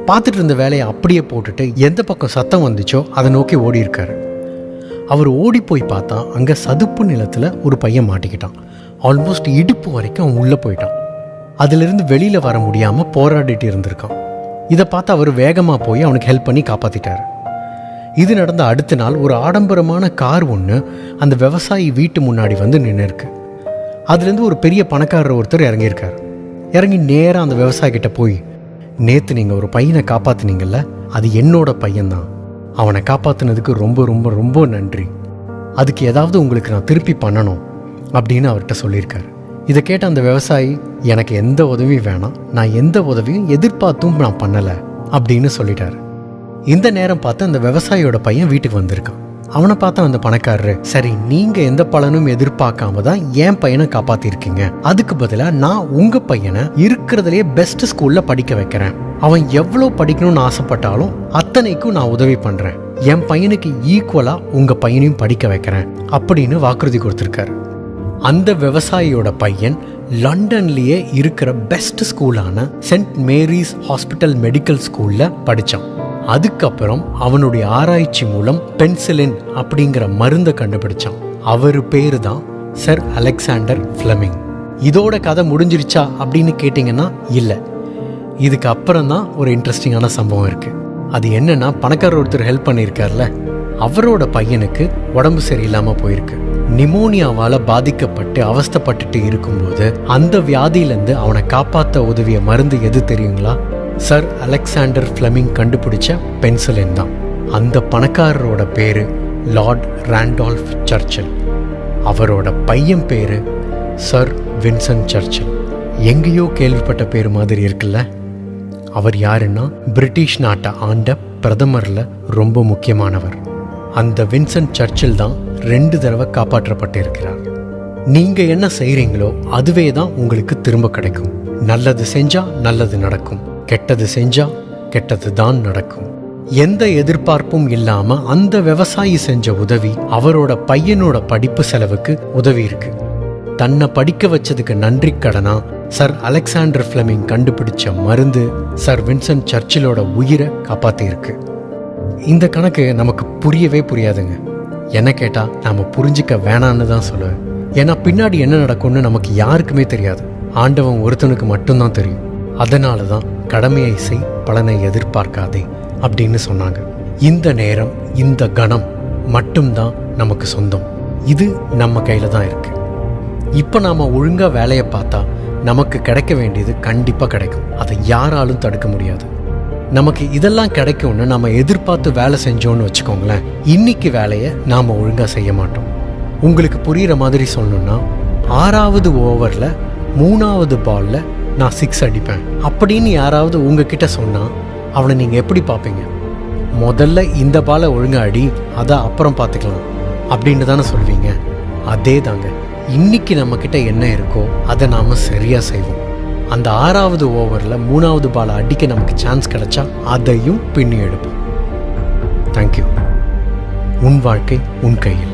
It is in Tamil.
பார்த்துட்டு இருந்த வேலையை அப்படியே போட்டுட்டு எந்த பக்கம் சத்தம் வந்துச்சோ அதை நோக்கி ஓடி இருக்காரு. அவர் ஓடி போய் பார்த்தா அங்கே சதுப்பு நிலத்தில் ஒரு பையன் மாட்டிக்கிட்டான். ஆல்மோஸ்ட் இடுப்பு வரைக்கும் அவன் உள்ளே போயிட்டான். அதிலிருந்து வெளியில் வர முடியாமல் போராடிட்டு இருந்திருக்கான். இதை பார்த்து அவர் வேகமாக போய் அவனுக்கு ஹெல்ப் பண்ணி காப்பாற்றிட்டார். இது நடந்த அடுத்த நாள் ஒரு ஆடம்பரமான கார் ஒன்று அந்த விவசாயி வீட்டு முன்னாடி வந்து நின்று இருக்கு. அதுலேருந்து ஒரு பெரிய பணக்காரர் ஒருத்தர் இறங்கியிருக்கார். இறங்கி நேராக அந்த விவசாயிக்கிட்ட போய், நேற்று நீங்கள் ஒரு பையனை காப்பாற்றினீங்கல்ல, அது என்னோட பையன்தான். அவனை காப்பாற்றினதுக்கு ரொம்ப ரொம்ப ரொம்ப நன்றி. அதுக்கு ஏதாவது உங்களுக்கு நான் திருப்பி பண்ணணும் அப்படின்னு அவர்கிட்ட சொல்லியிருக்காரு. இதை கேட்ட அந்த விவசாயி, எனக்கு எந்த உதவியும் வேணாம், நான் எந்த உதவியும் எதிர்பார்த்தும் நான் பண்ணலை அப்படின்னு சொல்லிட்டாரு. இந்த நேரம் பார்த்து அந்த விவசாயியோட பையன் வீட்டுக்கு வந்திருக்கான். அவனை பார்த்த அந்த பணக்காரரு, சரி நீங்கள் எந்த பலனும் எதிர்பார்க்காம தான் என் பையனை காப்பாற்றிருக்கீங்க, அதுக்கு பதிலாக நான் உங்கள் பையனை இருக்கிறதுலேயே பெஸ்ட் ஸ்கூலில் படிக்க வைக்கிறேன். அவன் எவ்வளோ படிக்கணும்னு ஆசைப்பட்டாலும் அத்தனைக்கும் நான் உதவி பண்ணுறேன். என் பையனுக்கு ஈக்குவலாக உங்கள் பையனையும் படிக்க வைக்கிறேன் அப்படின்னு வாக்குறுதி கொடுத்துருக்காரு. அந்த விவசாயியோட பையன் லண்டன்லேயே இருக்கிற பெஸ்ட் ஸ்கூலான சென்ட் மேரிஸ் ஹாஸ்பிட்டல் மெடிக்கல் ஸ்கூலில் படித்தான். அதுக்கப்புறம் அவனுடைய ஆராய்ச்சி மூலம் பென்சிலின் அப்படிங்கிற மருந்தை கண்டுபிடிச்சான். அவர் பேரு தான் சர் அலெக்சாண்டர் ஃப்ளெமிங். இதோட கதை முடிஞ்சிருச்சா அப்படின்னு கேட்டிங்கன்னா இல்லை. இதுக்கு அப்புறம் தான் ஒரு இன்ட்ரெஸ்டிங்கான சம்பவம் இருக்குது. அது என்னன்னா, பணக்காரர் ஒருத்தர் ஹெல்ப் பண்ணியிருக்கார்ல, அவரோட பையனுக்கு உடம்பு சரியில்லாமல் போயிருக்கு. நிமோனியாவால் பாதிக்கப்பட்டு அவஸ்தைப்பட்டுட்டு இருக்கும்போது அந்த வியாதியிலேருந்து அவனை காப்பாற்ற உதவிய மருந்து எது தெரியுங்களா? சர் அலெக்சாண்டர் ஃப்ளெமிங் கண்டுபிடிச்ச பென்சிலின் தான். அந்த பணக்காரரோட பேரு லார்ட் ராண்டால்ஃப் சர்ச்சில். அவரோட பையன் பேரு சர் வின்சென்ட் சர்ச்சில். எங்கேயோ கேள்விப்பட்ட பேர் மாதிரி இருக்குல்ல? அவர் யாருன்னா, பிரிட்டிஷ் நாட்டை ஆண்ட பிரதமரில் ரொம்ப முக்கியமானவர். அந்த வின்சென்ட் சர்ச்சில் தான் 2 தடவை காப்பாற்றப்பட்டிருக்கிறார். நீங்கள் என்ன செய்கிறீங்களோ அதுவே தான் உங்களுக்கு திரும்ப கிடைக்கும். நல்லது செஞ்சால் நல்லது நடக்கும், கெட்டது செஞ்சால் கெட்டது தான் நடக்கும். எந்த எதிர்பார்ப்பும் இல்லாமல் அந்த விவசாயி செஞ்ச உதவி அவரோட பையனோட படிப்பு செலவுக்கு உதவி இருக்கு. தன்னை படிக்க வச்சதுக்கு நன்றி கடனா சர் அலெக்சாண்டர் ஃப்ளெமிங் கண்டுபிடிச்ச மருந்து சர் வின்சென்ட் சர்ச்சிலோட உயிரை காப்பாற்றியிருக்கு. இந்த கணக்கு நமக்கு புரியவே புரியாதுங்க. என்ன கேட்டால் நாம் புரிஞ்சிக்க வேணான்னு தான் சொல்லுவேன். ஏன்னா பின்னாடி என்ன நடக்கும்னு நமக்கு யாருக்குமே தெரியாது. ஆண்டவன் ஒருத்தனுக்கு மட்டும்தான் தெரியும். அதனால தான் கடமையை செய், பலனை எதிர்பார்க்காதே அப்படின்னு சொன்னாங்க. இந்த நேரம், இந்த கணம் மட்டும்தான் நமக்கு சொந்தம். இது நம்ம கையில் தான் இருக்கு. இப்போ நாம் ஒழுங்காக வேலையை பார்த்தா நமக்கு கிடைக்க வேண்டியது கண்டிப்பாக கிடைக்கும். அதை யாராலும் தடுக்க முடியாது. நமக்கு இதெல்லாம் கிடைக்கும்னு நம்ம எதிர்பார்த்து வேலை செஞ்சோன்னு வச்சுக்கோங்களேன், இன்னைக்கு வேலையை நாம் ஒழுங்காக செய்ய மாட்டோம். உங்களுக்கு புரிகிற மாதிரி சொல்லணும்னா, 6வது ஓவரில் 3வது பாலில் நான் 6 அடிப்பேன் அப்படின்னு யாராவது உங்ககிட்ட சொன்னால் அவனை நீங்கள் எப்படி பார்ப்பீங்க? முதல்ல இந்த பாலை ஒழுங்காக அடி, அதை அப்புறம் பார்த்துக்கலாம் அப்படின்னு தானே சொல்வீங்க. அதே தாங்க, இன்னைக்கு நம்மக்கிட்ட என்ன இருக்கோ அதை நாம் சரியாக செய்வோம். அந்த 6வது ஓவரில் 3வது பாலை அடிக்க நமக்கு சான்ஸ் கிடைச்சா அதையும் பின்னி எடுப்போம். தேங்க்யூ. உன் வாழ்க்கை உன் கையில்.